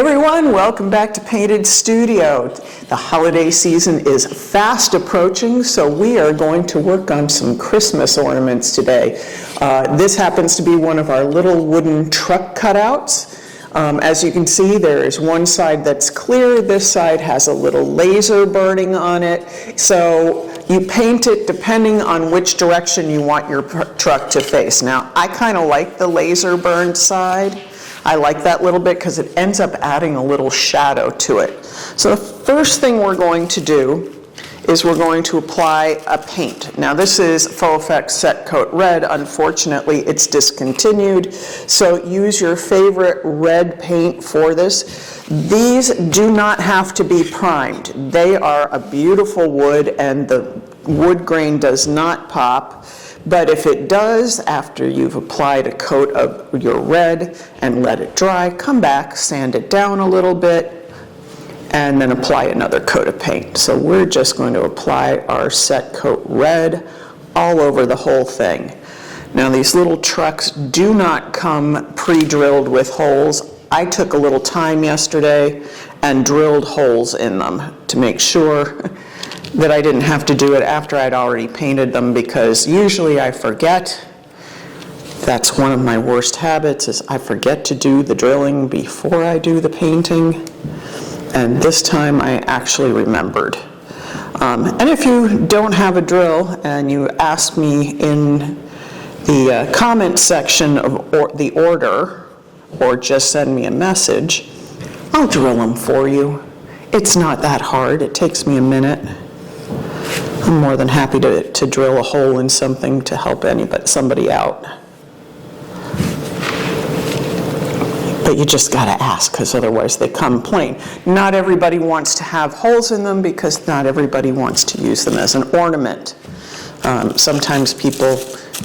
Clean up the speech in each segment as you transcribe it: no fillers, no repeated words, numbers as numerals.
everyone, welcome back to Painted Studio. The holiday season is fast approaching, so we are going to work on some Christmas ornaments today. This happens to be one of our little wooden truck cutouts. As you can see, there is one side that's clear, this side has a little laser burning on it. So you paint it depending on which direction you want your truck to face. Now, I kind of like the laser burned side. I like that little bit because it ends up adding a little shadow to it. So the first thing we're going to do is we're going to apply a paint. Now this is Faux Effects Set Coat Red. Unfortunately, it's discontinued, so use your favorite red paint for this. These do not have to be primed. They are a beautiful wood and the wood grain does not pop. But if it does, after you've applied a coat of your red and let it dry, come back, sand it down a little bit, and then apply another coat of paint. So we're just going to apply our Set Coat Red all over the whole thing. Now these little trucks do not come pre-drilled with holes. I took a little time yesterday and drilled holes in them to make sure that I didn't have to do it after I'd already painted them, because usually I forget. That's one of my worst habits, is I forget to do the drilling before I do the painting. And this time I actually remembered. And if you don't have a drill and you ask me in the comment section of the order, or just send me a message, I'll drill them for you. It's not that hard. It takes me a minute. I'm more than happy to drill a hole in something to help somebody out. But you just got to ask, because otherwise they come plain. Not everybody wants to have holes in them because not everybody wants to use them as an ornament. Sometimes people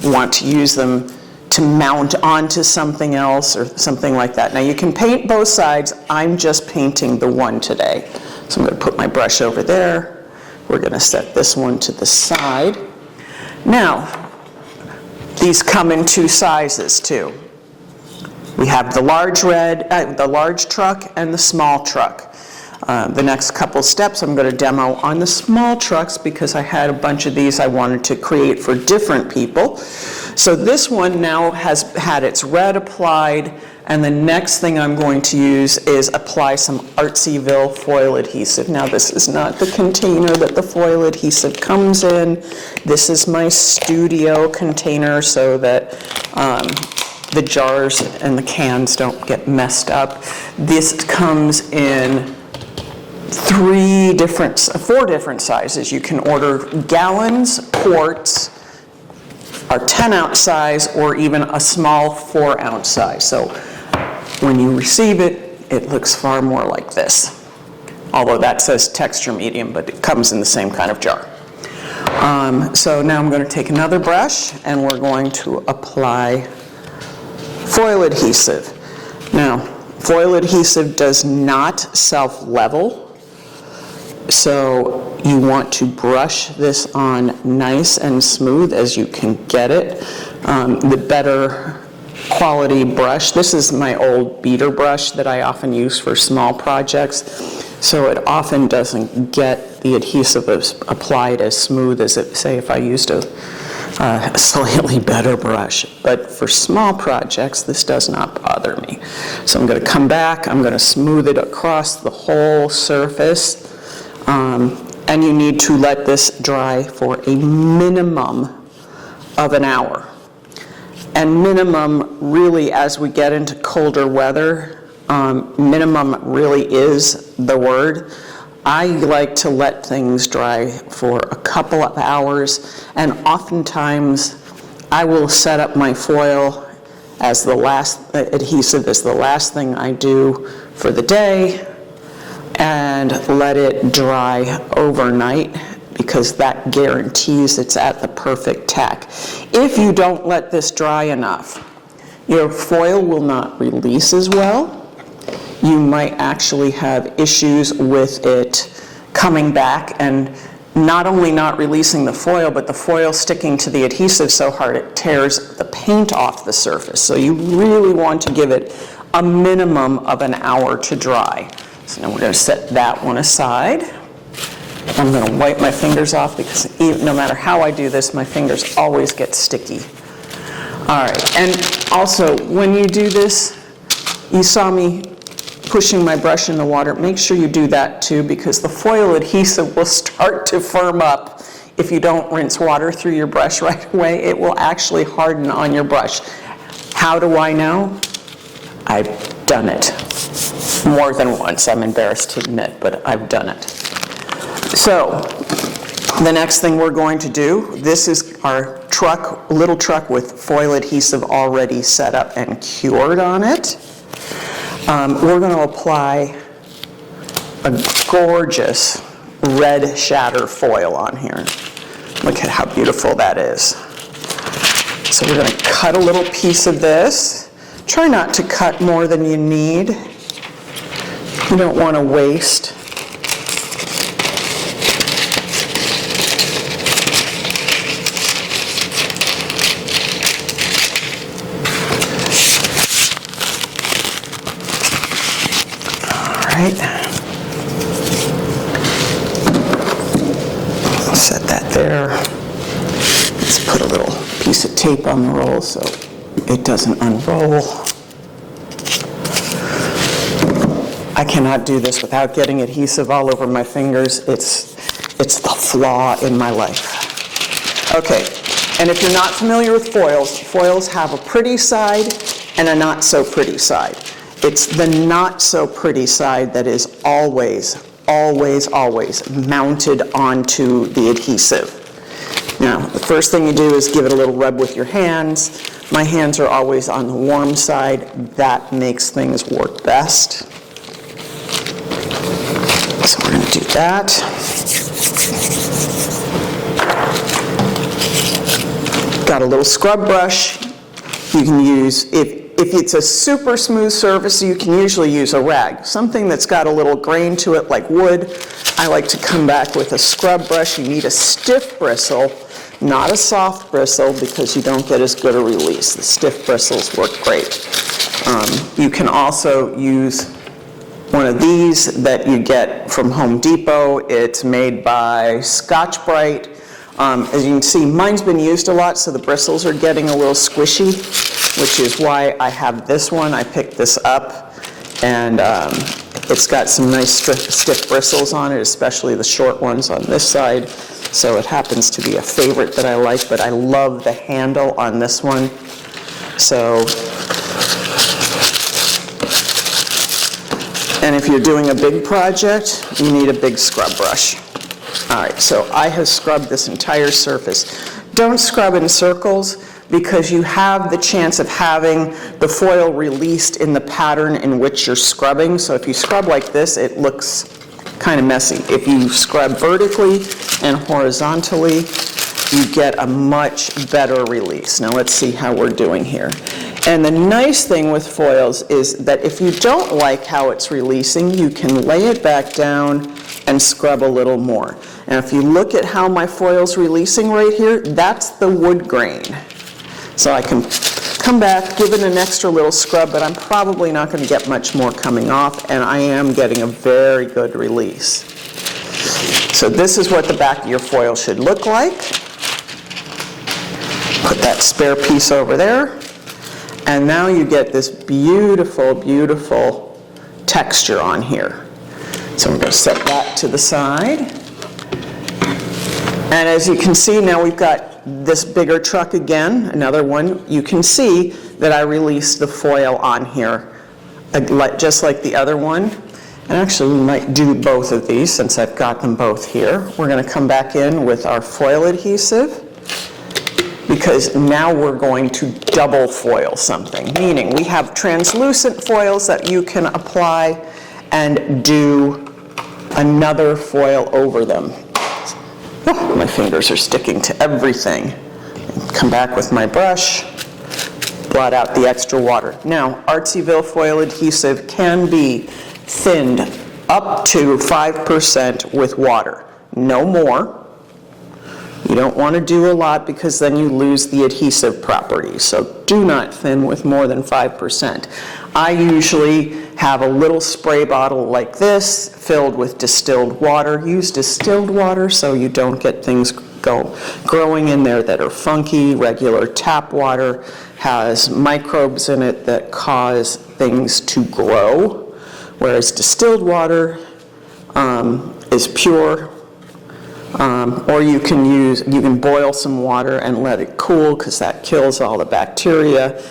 want to use them to mount onto something else or something like that. Now you can paint both sides. I'm just painting the one today. So I'm going to put my brush over there. We're going to set this one to the side. Now, these come in two sizes too. We have the large truck and the small truck. The next couple steps I'm going to demo on the small trucks because I had a bunch of these I wanted to create for different people. So this one now has had its red applied, and the next thing I'm going to use is apply some Artsyville foil adhesive. Now this is not the container that the foil adhesive comes in. This is my studio container so that the jars and the cans don't get messed up. This comes in four different sizes. You can order gallons, quarts, our 10-ounce size, or even a small 4-ounce size. So when you receive it, it looks far more like this. Although that says texture medium, but it comes in the same kind of jar. So now I'm going to take another brush and we're going to apply foil adhesive. Now, foil adhesive does not self-level, so you want to brush this on nice and smooth as you can get it. The better quality brush, this is my old beater brush that I often use for small projects, so it often doesn't get the adhesive applied as smooth as it, say, if I used a slightly better brush. But for small projects, this does not bother me. So I'm going to come back, I'm going to smooth it across the whole surface. And you need to let this dry for a minimum of an hour. And minimum, really, as we get into colder weather, minimum really is the word. I like to let things dry for a couple of hours, and oftentimes I will set up my foil as the last adhesive is the last thing I do for the day, and let it dry overnight, because that guarantees it's at the perfect tack. If you don't let this dry enough, your foil will not release as well. You might actually have issues with it coming back and not only not releasing the foil, but the foil sticking to the adhesive so hard it tears the paint off the surface. So you really want to give it a minimum of an hour to dry. So now we're going to set that one aside. I'm going to wipe my fingers off because no matter how I do this, my fingers always get sticky. All right, and also when you do this, you saw me pushing my brush in the water. Make sure you do that too, because the foil adhesive will start to firm up if you don't rinse water through your brush right away. It will actually harden on your brush. How do I know? I've done it more than once. I'm embarrassed to admit, but I've done it. So the next thing we're going to do, this is our truck, little truck with foil adhesive already set up and cured on it. We're going to apply a gorgeous red shatter foil on here. Look at how beautiful that is. So we're going to cut a little piece of this. Try not to cut more than you need. You don't want to waste. I'll set that there. Let's put a little piece of tape on the roll so it doesn't unroll. I cannot do this without getting adhesive all over my fingers. It's the flaw in my life. Okay, and if you're not familiar with foils, foils have a pretty side and a not so pretty side. It's the not so pretty side that is always, always, always mounted onto the adhesive. Now, the first thing you do is give it a little rub with your hands. My hands are always on the warm side. That makes things work best. So we're going to do that. Got a little scrub brush. You can use, if it's a super smooth surface, you can usually use a rag. Something that's got a little grain to it, like wood, I like to come back with a scrub brush. You need a stiff bristle, not a soft bristle, because you don't get as good a release. The stiff bristles work great. You can also use one of these that you get from Home Depot. It's made by Scotch-Brite. As you can see, mine's been used a lot, so the bristles are getting a little squishy, which is why I have this one. I picked this up, and it's got some nice stiff bristles on it, especially the short ones on this side. So it happens to be a favorite that I like, but I love the handle on this one. So, and if you're doing a big project, you need a big scrub brush. All right, so I have scrubbed this entire surface. Don't scrub in circles, because you have the chance of having the foil released in the pattern in which you're scrubbing. So if you scrub like this, it looks kind of messy. If you scrub vertically and horizontally, you get a much better release. Now let's see how we're doing here. And the nice thing with foils is that if you don't like how it's releasing, you can lay it back down and scrub a little more. And if you look at how my foil's releasing right here, that's the wood grain. So I can come back, give it an extra little scrub, but I'm probably not going to get much more coming off, and I am getting a very good release. So this is what the back of your foil should look like. Put that spare piece over there, and now you get this beautiful, beautiful texture on here. So I'm going to set that to the side. And as you can see, now we've got this bigger truck again, another one. You can see that I released the foil on here, just like the other one. And actually, we might do both of these since I've got them both here. We're going to come back in with our foil adhesive, because now we're going to double foil something, meaning we have translucent foils that you can apply and do another foil over them. Oh, my fingers are sticking to everything. Come back with my brush, blot out the extra water. Now, Artsyville foil adhesive can be thinned up to 5% with water, no more. You don't want to do a lot because then you lose the adhesive properties, so do not thin with more than 5%. I usually have a little spray bottle like this filled with distilled water. Use distilled water so you don't get things growing in there that are funky. Regular tap water has microbes in it that cause things to grow, whereas distilled water is pure. Or you can boil some water and let it cool, because that kills all the bacteria.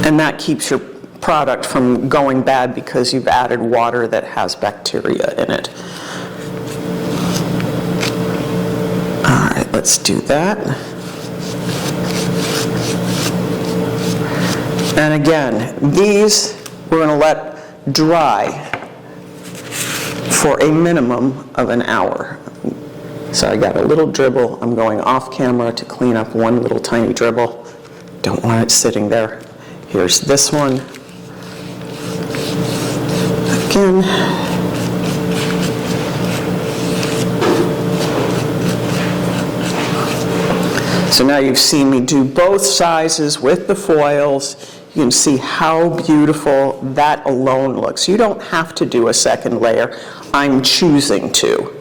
And that keeps your product from going bad because you've added water that has bacteria in it. All right, let's do that. And again, these we're going to let dry for a minimum of an hour. So I got a little dribble. I'm going off camera to clean up one little tiny dribble. Don't want it sitting there. Here's this one. Again. So now you've seen me do both sizes with the foils. You can see how beautiful that alone looks. You don't have to do a second layer. I'm choosing to.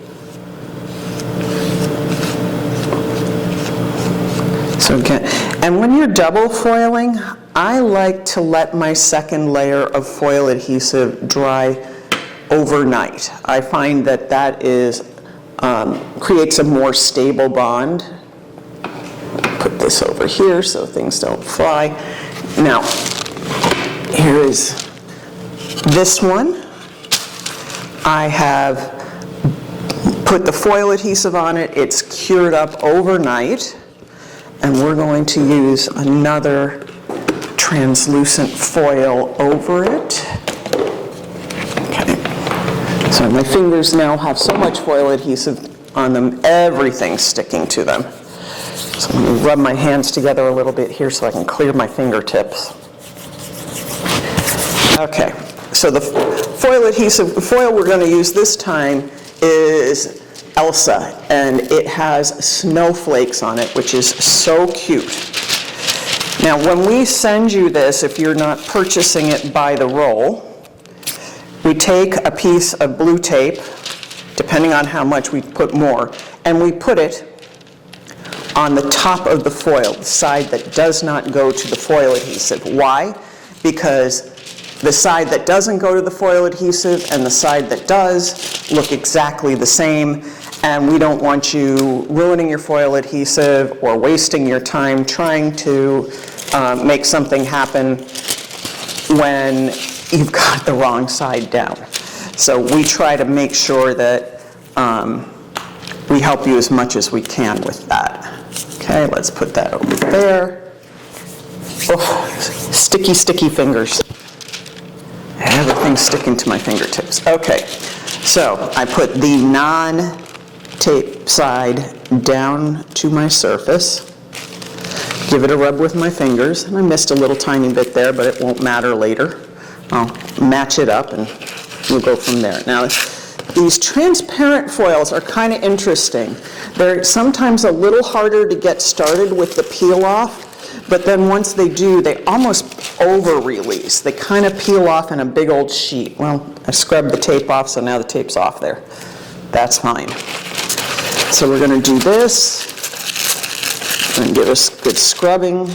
So again, and when you're double foiling, I like to let my second layer of foil adhesive dry overnight. I find that that is creates a more stable bond. Put this over here so things don't fly. Now, here is this one. I have put the foil adhesive on it. It's cured up overnight. And we're going to use another translucent foil over it. Okay. So my fingers now have so much foil adhesive on them, everything's sticking to them. So I'm going to rub my hands together a little bit here so I can clear my fingertips. Okay, so the foil we're going to use this time is Elsa, and it has snowflakes on it, which is so cute. Now, when we send you this, if you're not purchasing it by the roll, we take a piece of blue tape, depending on how much we put more, and we put it on the top of the foil, the side that does not go to the foil adhesive. Why? Because the side that doesn't go to the foil adhesive and the side that does look exactly the same, and we don't want you ruining your foil adhesive or wasting your time trying to make something happen when you've got the wrong side down. So we try to make sure that we help you as much as we can with that. Okay, let's put that over there. Oh, sticky, sticky fingers. Everything's sticking to my fingertips. Okay, so I put the non-tape side down to my surface. Give it a rub with my fingers. And I missed a little tiny bit there, but it won't matter later. I'll match it up and we'll go from there. Now, these transparent foils are kind of interesting. They're sometimes a little harder to get started with the peel off, but then once they do, they almost over-release. They kind of peel off in a big old sheet. Well, I scrubbed the tape off, so now the tape's off there. That's fine. So we're going to do this and give us good scrubbing.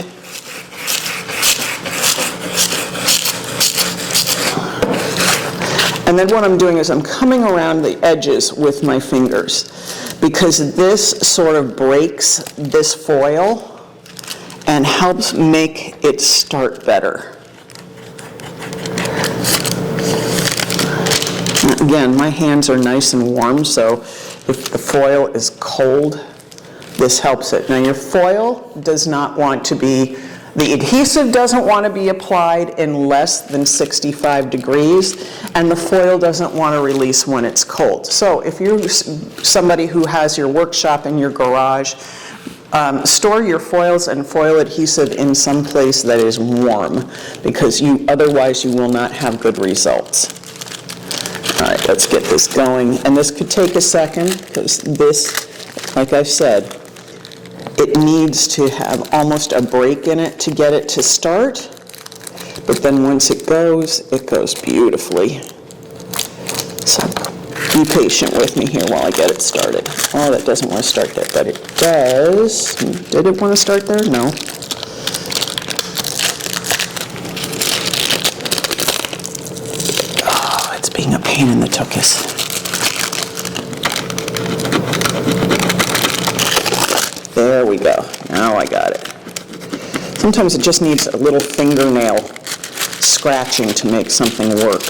And then what I'm doing is I'm coming around the edges with my fingers, because this sort of breaks this foil and helps make it start better. Again, my hands are nice and warm, so if the foil is cold, this helps it. Now, your foil does not want to be, the adhesive doesn't want to be applied in less than 65 degrees, and the foil doesn't want to release when it's cold. So if you're somebody who has your workshop in your garage, store your foils and foil adhesive in some place that is warm, because otherwise you will not have good results. All right, let's get this going. And this could take a second, because this, like I said, it needs to have almost a break in it to get it to start, but then once it goes beautifully. So be patient with me here while I get it started. Oh, that doesn't want to start there, but it does. Did it want to start there? No. Oh, it's being a pain in the tuchus. There we go. Now I got it. Sometimes it just needs a little fingernail scratching to make something work.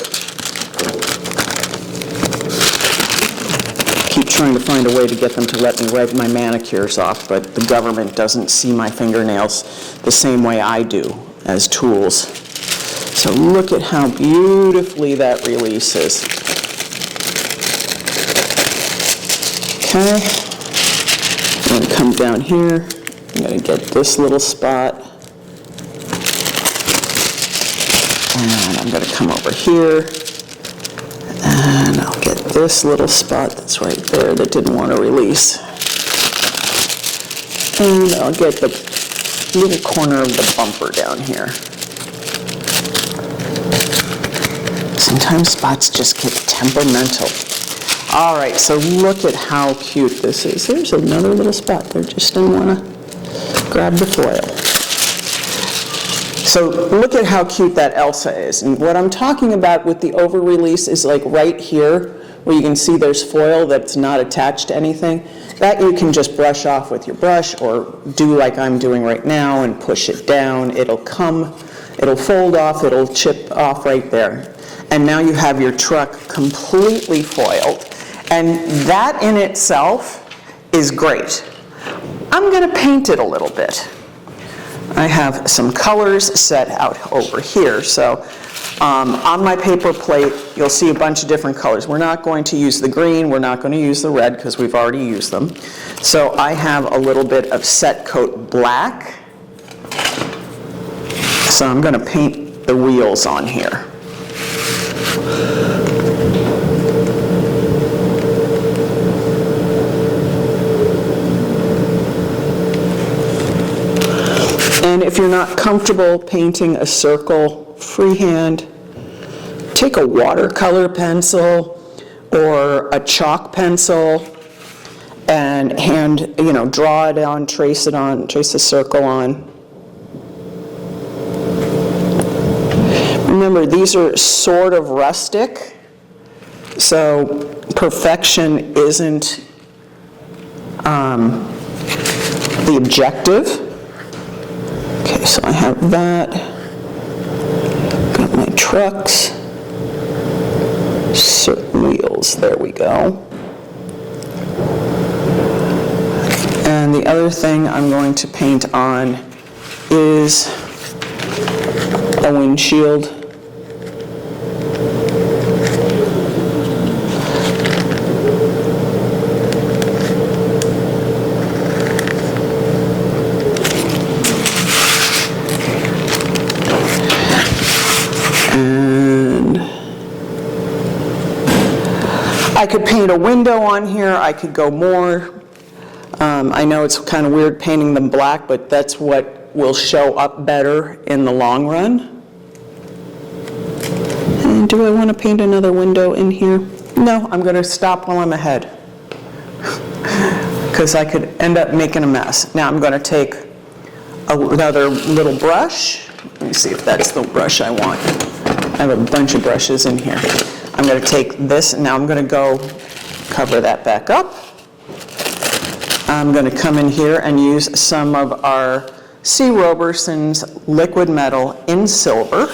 Keep trying to find a way to get them to let me wipe my manicures off, but the government doesn't see my fingernails the same way I do as tools. So look at how beautifully that releases. Okay. I'm going to come down here. I'm going to get this little spot. And I'm going to come over here. And I'll get this little spot that's right there that didn't want to release. And I'll get the little corner of the bumper down here. Sometimes spots just get temperamental. All right, so look at how cute this is. There's another little spot there, just didn't want to grab the foil. So look at how cute that Elsa is. And what I'm talking about with the over-release is like right here, where you can see there's foil that's not attached to anything. That you can just brush off with your brush or do like I'm doing right now and push it down. It'll fold off, it'll chip off right there. And now you have your truck completely foiled. And that in itself is great. I'm going to paint it a little bit. I have some colors set out over here. So on my paper plate, you'll see a bunch of different colors. We're not going to use the green. We're not going to use the red because we've already used them. So I have a little bit of set coat black. So I'm going to paint the wheels on here. And if you're not comfortable painting a circle freehand, take a watercolor pencil or a chalk pencil and draw it on, trace a circle on. Remember, these are sort of rustic, so perfection isn't the objective. Okay, so I have that. Got my trucks. Certain wheels, there we go. And the other thing I'm going to paint on is a windshield. I could paint a window on here, I could go more. I know it's kind of weird painting them black, but that's what will show up better in the long run. And do I want to paint another window in here? No, I'm going to stop while I'm ahead, because I could end up making a mess. Now I'm going to take another little brush. Let me see if that's the brush I want. I have a bunch of brushes in here. I'm going to take this, and now I'm going to go cover that back up. I'm going to come in here and use some of our C. Roberson's liquid metal in silver.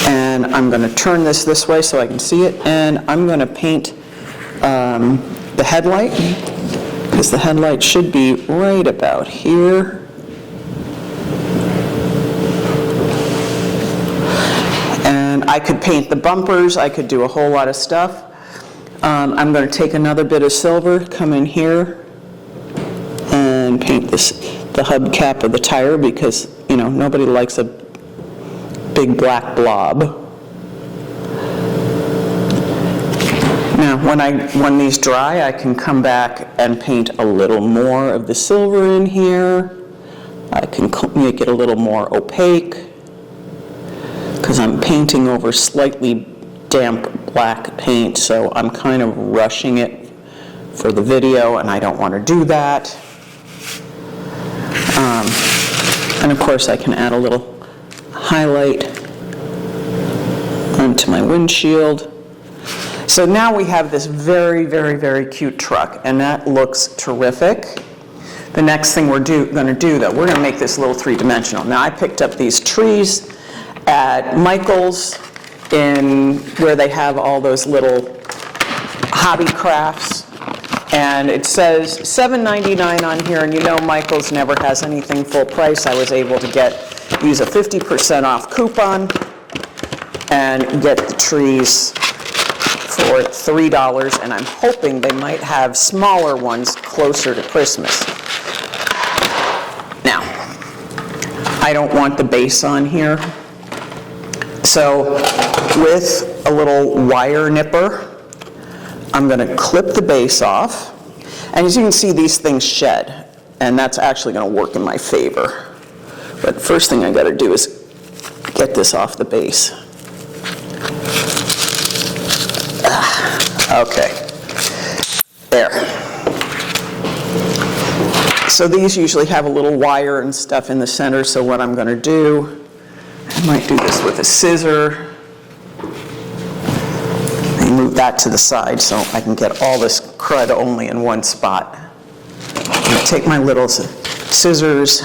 And I'm going to turn this way so I can see it, and I'm going to paint the headlight, because the headlight should be right about here. I could paint the bumpers, I could do a whole lot of stuff. I'm going to take another bit of silver, come in here, and paint the hubcap of the tire, because, nobody likes a big black blob. Now, Now, when these dry, I can come back and paint a little more of the silver in here. I can make it a little more opaque because I'm painting over slightly damp black paint, so I'm kind of rushing it for the video, and I don't want to do that. And of course, I can add a little highlight onto my windshield. So now we have this very, very, very cute truck, and that looks terrific. The next thing we're going to do, though, we're going to make this a little three-dimensional. Now, I picked up these trees at Michael's where they have all those little hobby crafts, and it says $7.99 on here, and you know Michael's never has anything full price. I was able to use a 50% off coupon and get the trees for $3, and I'm hoping they might have smaller ones closer to Christmas. Now, I don't want the base on here, so with a little wire nipper, I'm going to clip the base off, and as you can see, these things shed, and that's actually going to work in my favor. But first thing I got to do is get this off the base. Okay, there. So these usually have a little wire and stuff in the center, so what I'm going to do, I might do this with a scissor. And move that to the side so I can get all this crud only in one spot. I'm going to take my little scissors.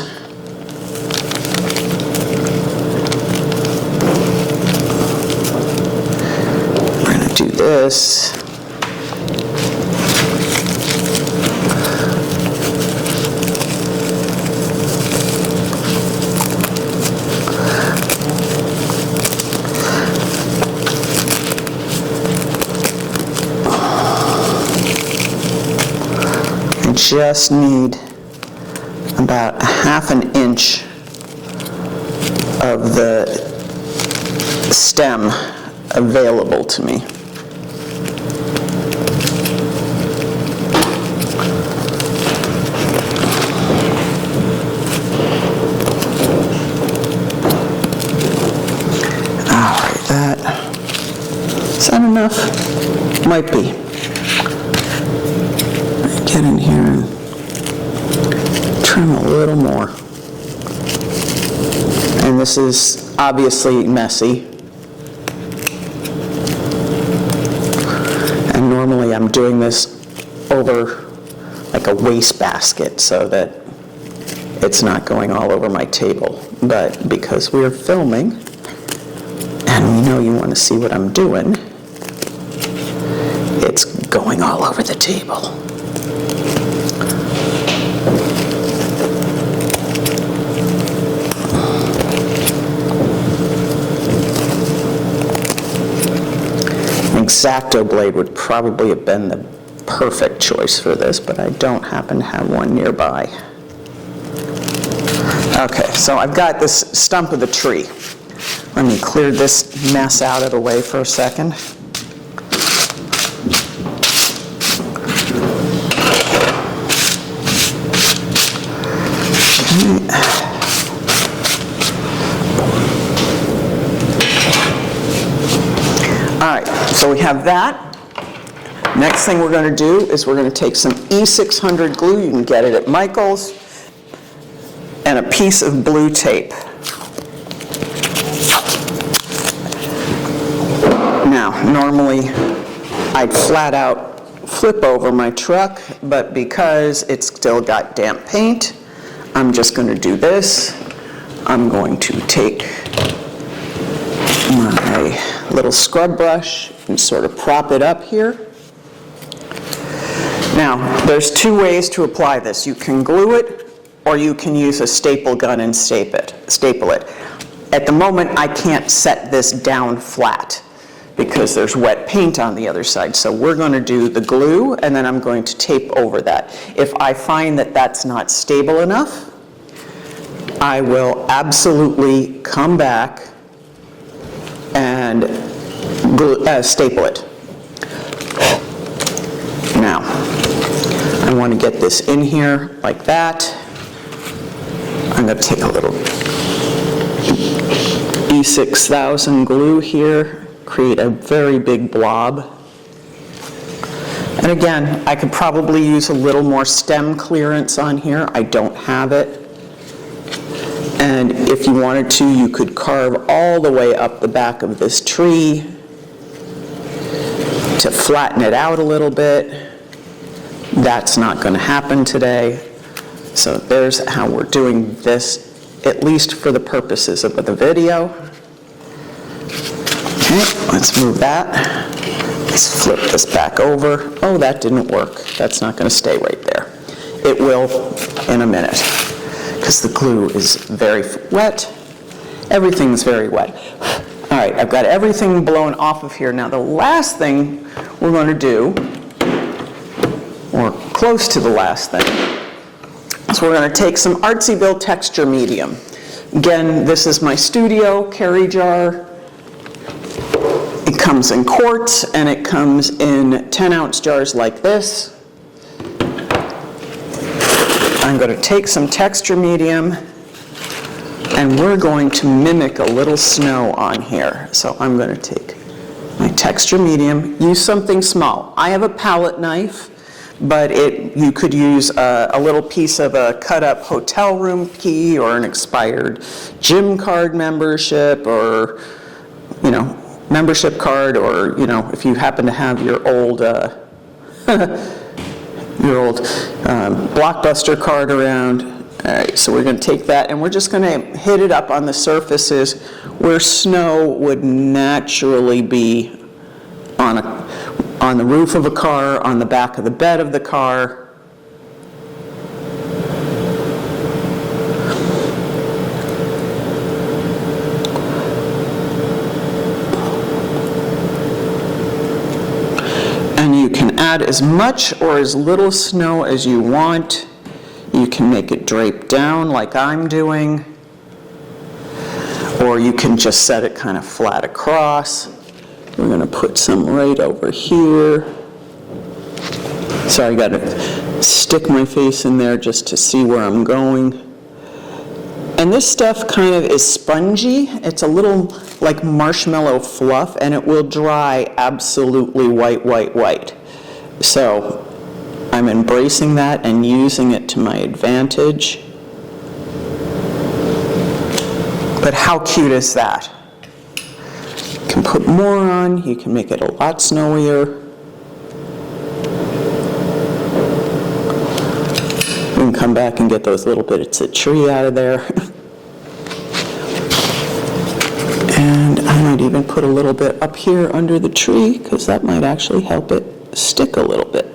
We're going to do this. Just need about 1/2 inch of the stem available to me. All right, is that enough? Might be. Get in here and trim a little more. And this is obviously messy. And normally I'm doing this over like a wastebasket so that it's not going all over my table. But because we're filming and we know you want to see what I'm doing, it's going all over the table. X-Acto blade would probably have been the perfect choice for this, but I don't happen to have one nearby. Okay, so I've got this stump of the tree. Let me clear this mess out of the way for a second. So we have that. Next thing we're going to do is we're going to take some E600 glue, you can get it at Michael's, and a piece of blue tape. Now, normally I'd flat out flip over my truck, but because it's still got damp paint, I'm just going to do this. I'm going to take my little scrub brush and sort of prop it up here. Now, there's two ways to apply this. You can glue it, or you can use a staple gun and staple it. At the moment, I can't set this down flat because there's wet paint on the other side. So we're going to do the glue, and then I'm going to tape over that. If I find that that's not stable enough, I will absolutely come back and staple it. Now, I want to get this in here like that. I'm going to take a little E6000 glue here, create a very big blob. And again, I could probably use a little more stem clearance on here. I don't have it. And if you wanted to, you could carve all the way up the back of this tree to flatten it out a little bit. That's not going to happen today. So there's how we're doing this, at least for the purposes of the video. Okay, let's move that. Let's flip this back over. Oh, that didn't work. That's not going to stay right there. It will in a minute, because the glue is very wet. Everything's very wet. All right, I've got everything blown off of here. Now the last thing we're going to do, or close to the last thing, is we're going to take some Artsyville texture medium. Again, this is my studio carry jar. It comes in quarts and it comes in 10-ounce jars like this. I'm going to take some texture medium and we're going to mimic a little snow on here. So I'm going to take my texture medium, use something small. I have a palette knife, but you could use a little piece of a cut-up hotel room key or an expired gym card membership, or, membership card, or, if you happen to have your old Blockbuster card around. All right, so we're going to take that and we're just going to hit it up on the surfaces where snow would naturally be on the roof of a car, on the back of the bed of the car. And you can add as much or as little snow as you want. You can make it drape down like I'm doing, or you can just set it kind of flat across. We're going to put some right over here. So I got to stick my face in there just to see where I'm going. And this stuff kind of is spongy. It's a little like marshmallow fluff, and it will dry absolutely white, white, white. So I'm embracing that and using it to my advantage. But how cute is that? You can put more on, you can make it a lot snowier. We can come back and get those little bits of tree out of there. And I might even put a little bit up here under the tree, because that might actually help it stick a little bit.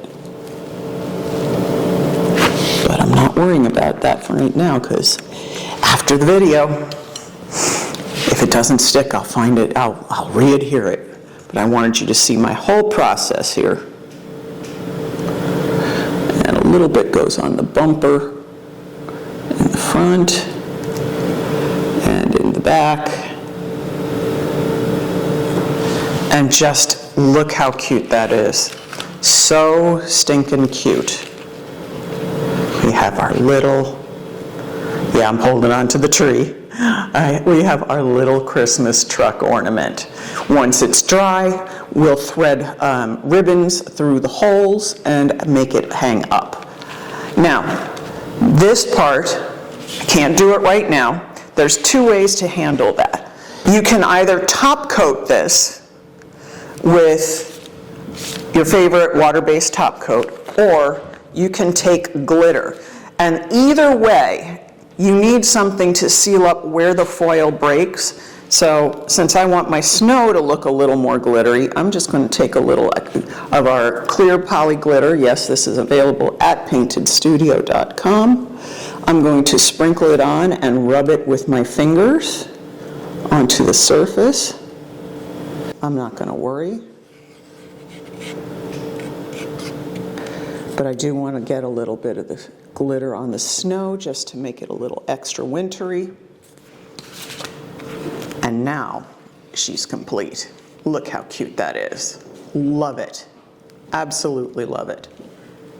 But I'm not worrying about that for right now, because after the video, if it doesn't stick, I'll find it, I'll re-adhere it. But I wanted you to see my whole process here. And a little bit goes on the bumper, in the front, and in the back. And just look how cute that is. So stinking cute. We have our little, yeah, I'm holding on to the tree. We have our little Christmas truck ornament. Once it's dry, we'll thread ribbons through the holes and make it hang up. Now, this part, I can't do it right now. There's two ways to handle that. You can either top coat this with your favorite water-based top coat, or you can take glitter. And either way, you need something to seal up where the foil breaks. So since I want my snow to look a little more glittery, I'm just going to take a little of our clear poly glitter. Yes, this is available at paintedstudio.com. I'm going to sprinkle it on and rub it with my fingers onto the surface. I'm not going to worry. But I do want to get a little bit of the glitter on the snow just to make it a little extra wintry. And now she's complete. Look how cute that is. Love it. Absolutely love it.